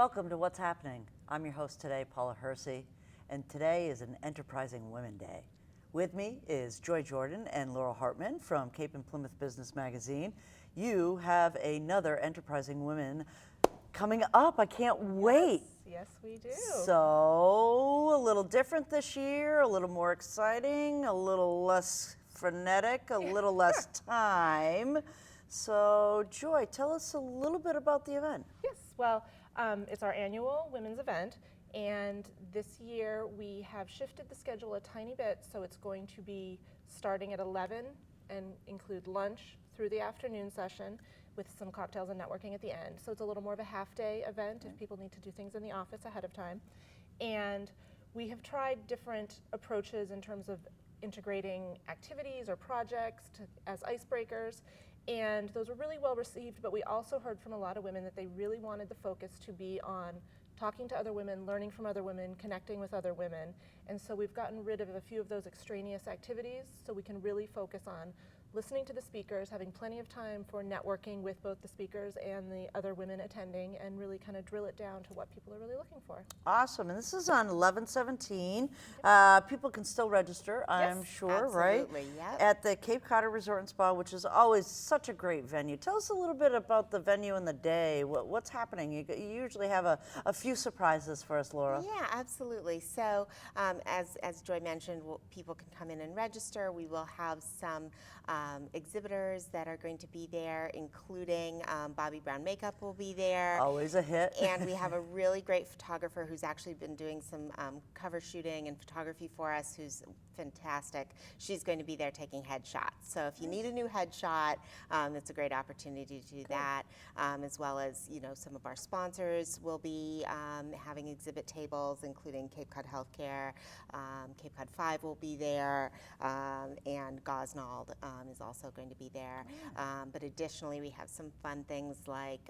Welcome to What's Happening. I'm your host today, Paula Hersey, and today is an Enterprising Women Day. With me is Joy Jordan and Laurel Hartman from Cape and Plymouth Business Magazine. You have another Enterprising Women coming up. I can't wait. Yes, we do. So, a little different this year, a little more exciting, a little less frenetic, a little less time. So, Joy, tell us a little bit about the event. Yes, well, it's our annual women's event, and this year we have shifted the schedule a tiny bit, so it's going to be starting at 11 and include lunch through the afternoon session with some cocktails and networking at the end. So it's a little more of a half-day event if people need to do things in the office ahead of time. And we have tried different approaches in terms of integrating activities or projects as icebreakers, and those were really well received, but we also heard from a lot of women that they really wanted the focus to be on talking to other women, learning from other women, connecting with other women. And so we've gotten rid of a few of those extraneous activities so we can really focus on listening to the speakers, having plenty of time for networking with both the speakers and the other women attending, and really kind of drill it down to what people are really looking for. Awesome, and this is on 11/17. People can still register, I'm sure, right? Absolutely, yep. At the Cape Cod Resort and Spa, which is always such a great venue. Tell us a little bit about the venue and the day. What's happening? You usually have a few surprises for us, Laura. Yeah, absolutely. So as Joy mentioned, people can come in and register. We will have some exhibitors that are going to be there, including Bobbi Brown Makeup will be there. Always a hit. And we have a really great photographer who's actually been doing some cover shooting and photography for us, who's fantastic. She's going to be there taking headshots. So if you need a new headshot, it's a great opportunity to do that, as well as, you know, some of our sponsors will be having exhibit tables, including Cape Cod Healthcare, Cape Cod 5 will be there, and Gosnold is also going to be there. But additionally, we have some fun things like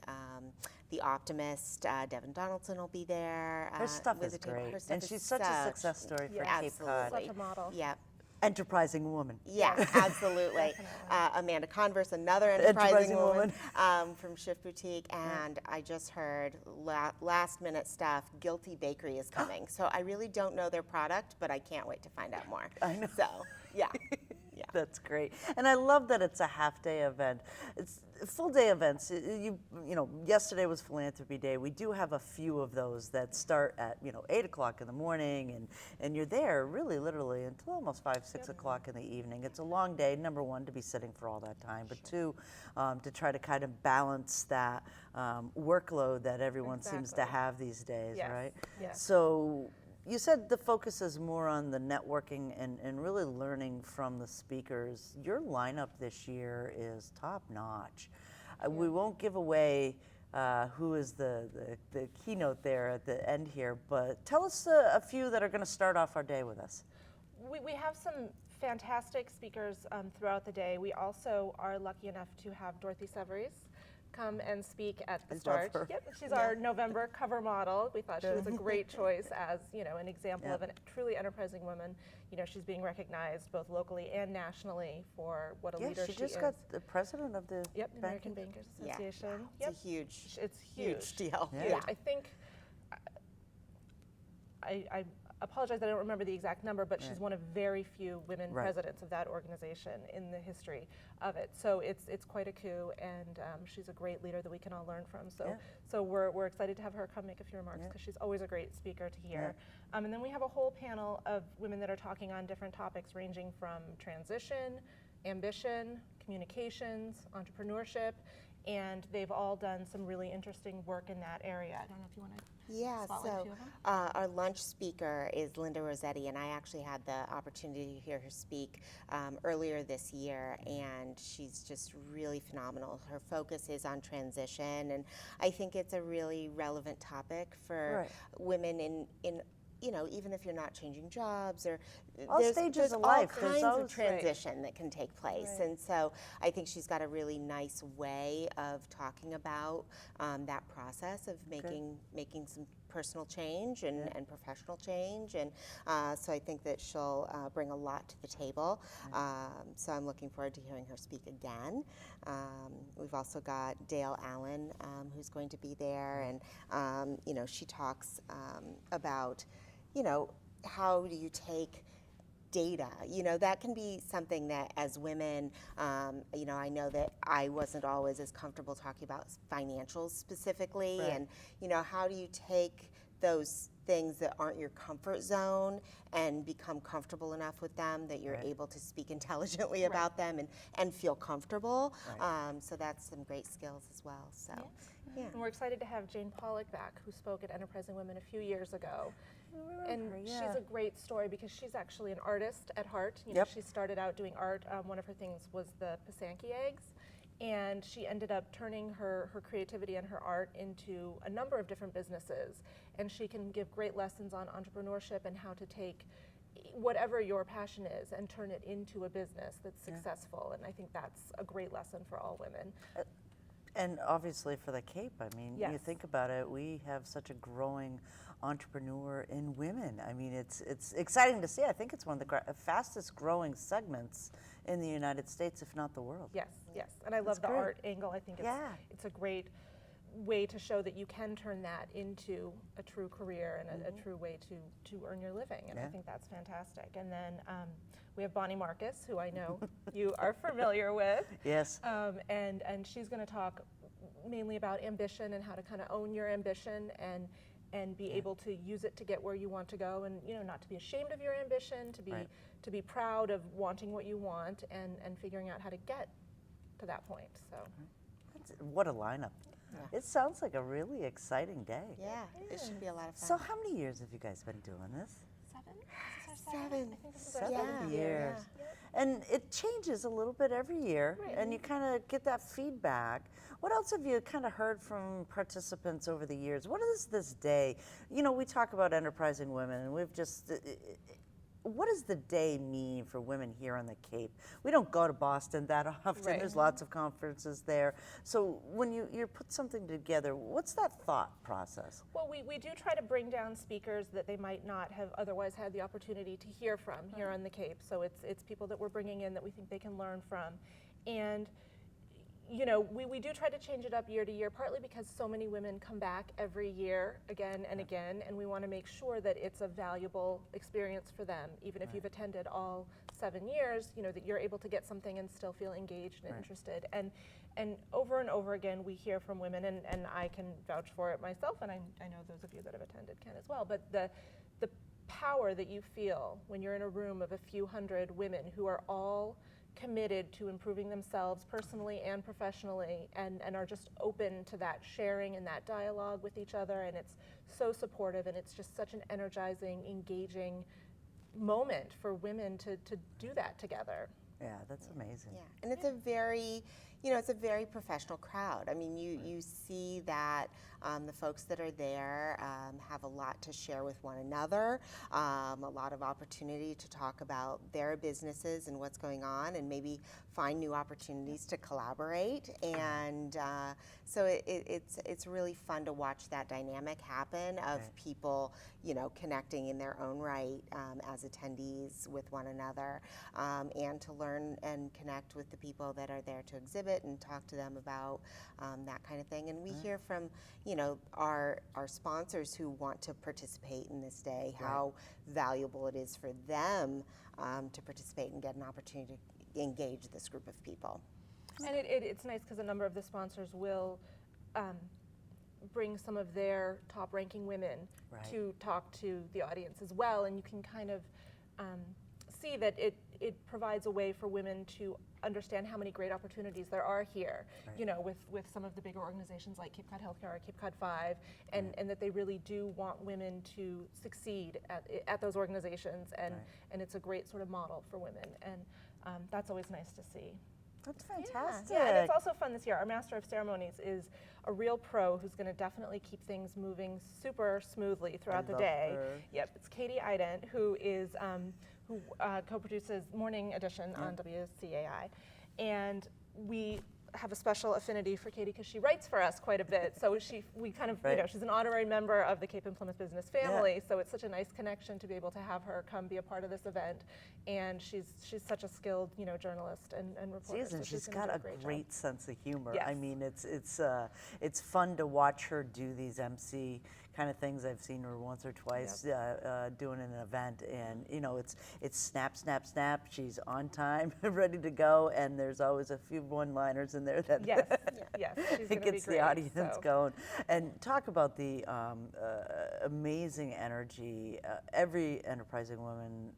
The Optimist, Devin Donaldson will be there. Her stuff is great, and she's such a success story for Cape Cod. Such a model. Yep. Enterprising woman. Yeah, absolutely. Amanda Converse, another enterprising woman from Shift Boutique, and I just heard last minute stuff, Guilty Bakery is coming. So I really don't know their product, but I can't wait to find out more. I know. So, yeah. Yeah. That's great, and I love that it's a half-day event. It's full-day events. You know, yesterday was Philanthropy Day. We do have a few of those that start at 8 o'clock in the morning, and you're there really, literally until almost 5, 6 o'clock in the evening. It's a long day. Number one, to be sitting for all that time, but two, to try to kind of balance that workload that everyone seems to have these days, right? Yes. So. You said the focus is more on the networking and really learning from the speakers. Your lineup this year is top notch. We won't give away who is the keynote there at the end here, but tell us a few that are going to start off our day with us. We have some fantastic speakers throughout the day. We also are lucky enough to have Dorothy Severies come and speak at the start. Yep, she's our November cover model. We thought she was a great choice as, an example of a truly enterprising woman. She's being recognized both locally and nationally for what a leader she is. She just got the president of the American Bankers Association. Yeah. It's a huge, it's huge deal. Yeah. I think I apologize, I don't remember the exact number, but she's one of very few women presidents of that organization in the history of it. So it's quite a coup, and she's a great leader that we can all learn from. So we're excited to have her come make a few remarks, because she's always a great speaker to hear. And then we have a whole panel of women that are talking on different topics, ranging from transition, ambition, communications, entrepreneurship, and they've all done some really interesting work in that area. I don't know if you want to spotlight a few of them. Our lunch speaker is Linda Rossetti, and I actually had the opportunity to hear her speak earlier this year, and she's just really phenomenal. Her focus is on transition, and I think it's a really relevant topic for women in even if you're not changing jobs, or all stages of life, there's all kinds of transition that can take place. And so I think she's got a really nice way of talking about that process of making some personal change and professional change, and so I think that she'll bring a lot to the table. So I'm looking forward to hearing her speak again. We've also got Dale Allen, who's going to be there, and she talks about, how do you take data? That can be something that as women, I know that I wasn't always as comfortable talking about financials specifically, and how do you take those things that aren't your comfort zone and become comfortable enough with them that you're able to speak intelligently about them and feel comfortable. So that's some great skills as well. So, yeah. And we're excited to have Jane Pollock back, who spoke at Enterprising Women a few years ago. And she's a great story because she's actually an artist at heart. She started out doing art. One of her things was the Pisanki eggs. And she ended up turning her creativity and her art into a number of different businesses. And she can give great lessons on entrepreneurship and how to take whatever your passion is and turn it into a business that's successful. And I think that's a great lesson for all women. And obviously for the Cape, I mean, you think about it, we have such a growing entrepreneur in women. I mean, it's exciting to see. I think it's one of the fastest growing segments in the United States, if not the world. Yes. And I love the art angle. I think it's a great way to show that you can turn that into a true career and a true way to earn your living. And I think that's fantastic. And then we have Bonnie Marcus, who I know you are familiar with. Yes. And she's going to talk mainly about ambition and how to kind of own your ambition and be able to use it to get where you want to go, and not to be ashamed of your ambition, to be proud of wanting what you want and figuring out how to get to that point. So what a lineup. It sounds like a really exciting day. Yeah, it should be a lot of fun. So how many years have you guys been doing this? 7? Seven. I think this is our 7 years. And it changes a little bit every year, and you kind of get that feedback. What else have you kind of heard from participants over the years? What is this day? We talk about enterprising women, and we've just, what does the day mean for women here on the Cape? We don't go to Boston that often. There's lots of conferences there. So when you put something together, what's that thought process? Well, we do try to bring down speakers that they might not have otherwise had the opportunity to hear from here on the Cape. So it's people that we're bringing in that we think they can learn from. And we do try to change it up year to year, partly because so many women come back every year again and again, and we want to make sure that it's a valuable experience for them. Even if you've attended all 7 years, that you're able to get something and still feel engaged and interested. And over again, we hear from women, and I can vouch for it myself, and I know those of you that have attended can as well, but the power that you feel when you're in a room of a few hundred women who are all committed to improving themselves personally and professionally, and are just open to that sharing and that dialogue with each other, and it's so supportive, and it's just such an energizing, engaging moment for women to do that together. Yeah, that's amazing. Yeah, and it's a very professional crowd. I mean, you see that the folks that are there have a lot to share with one another, a lot of opportunity to talk about their businesses and what's going on, and maybe find new opportunities to collaborate. And so it's really fun to watch that dynamic happen of people, connecting in their own right as attendees with one another, and to learn and connect with the people that are there to exhibit and talk to them about that kind of thing. And we hear from, our sponsors who want to participate in this day, how valuable it is for them to participate and get an opportunity to engage this group of people. And it's nice because a number of the sponsors will bring some of their top-ranking women to talk to the audience as well, and you can kind of see that it provides a way for women to understand how many great opportunities there are here, with some of the bigger organizations like Cape Cod Healthcare or Cape Cod 5, and that they really do want women to succeed at those organizations, and it's a great sort of model for women, and that's always nice to see. That's fantastic. Yeah, and it's also fun this year. Our Master of Ceremonies is a real pro who's going to definitely keep things moving super smoothly throughout the day. Her. Yep, it's Katie Ident, who is who co-produces Morning Edition on WCAI, and we have a special affinity for Katie because she writes for us quite a bit. So we kind of, you know, she's an honorary member of the Cape and Plymouth business family. So it's such a nice connection to be able to have her come be a part of this event. And she's such a skilled, you know, journalist and reporter. She is, and so she's gonna got do a job. great sense of humor. Yes. I mean, it's fun to watch her do these MC kind of things. I've seen her once or twice doing an event, and you know, it's snap, snap, snap. She's on time, ready to go, and there's always a few one-liners in there that Yes, yes, she's it gonna gets be great, the audience so. going. And talk about the amazing energy. Every enterprising woman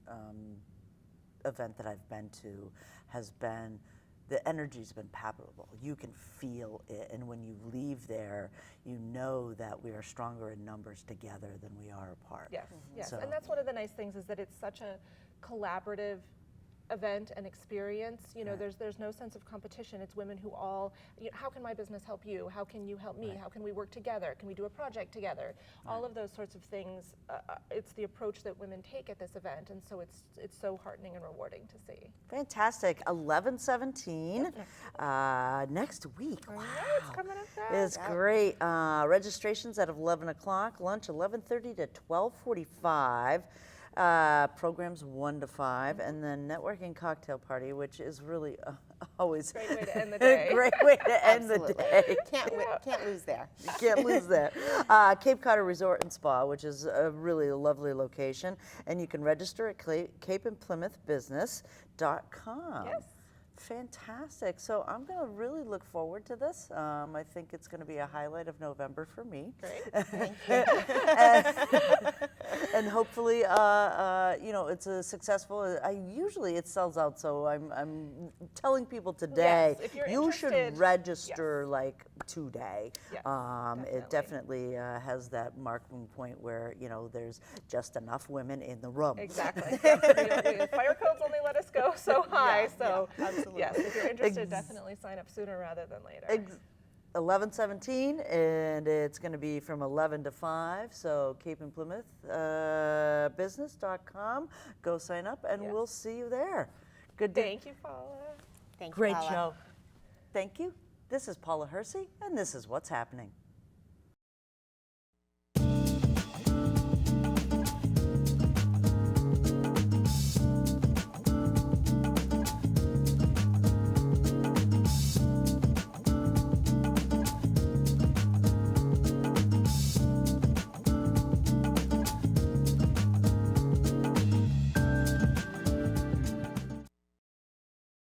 event that I've been to has been, the energy's been palpable. You can feel it, and when you leave there, you know that we are stronger in numbers together than we are apart. Yes, yes, So- and that's one of the nice things is that it's such a collaborative event and experience. You know, Right. there's no sense of competition. It's women who all, you know, how can my business help you? How can you help me? Right. How can we work together? Can we do a project together? All of those sorts of things. It's the approach that women take at this event, and so it's so heartening and rewarding to see. Fantastic. 11/17 next week. I Wow. know, it's coming up fast. It's great. Registration's at 11 o'clock, lunch 11:30 to 12:45. Programs 1 to 5, and then networking cocktail party, which is really always Great way to end the day. a great way to end the Absolutely. day. Can't lose there. You can't lose that. Cape Cod Resort and Spa, which is a really lovely location, and you can register at capeandplymouthbusiness.com. Yes. Fantastic. So I'm going to really look forward to this. I think it's going to be a highlight of November for me. Great. And hopefully, you know, it's a successful. Usually it sells out, so I'm telling people today, Yes, if you're you should interested, register like today. Yes, It definitely has that marking point where, you know, there's just enough women in the room. Exactly. The fire codes only let us go so high. So absolutely. yes, if you're interested, definitely sign up sooner rather than later. 11/17, and it's going to be from 11 to 5. So Cape and Plymouth business.com. Go sign up, and Yes. we'll see you there. Good day. Thank you, Paula. Thank you, Great Paula. show. Thank you. This is Paula Hersey, and this is What's Happening.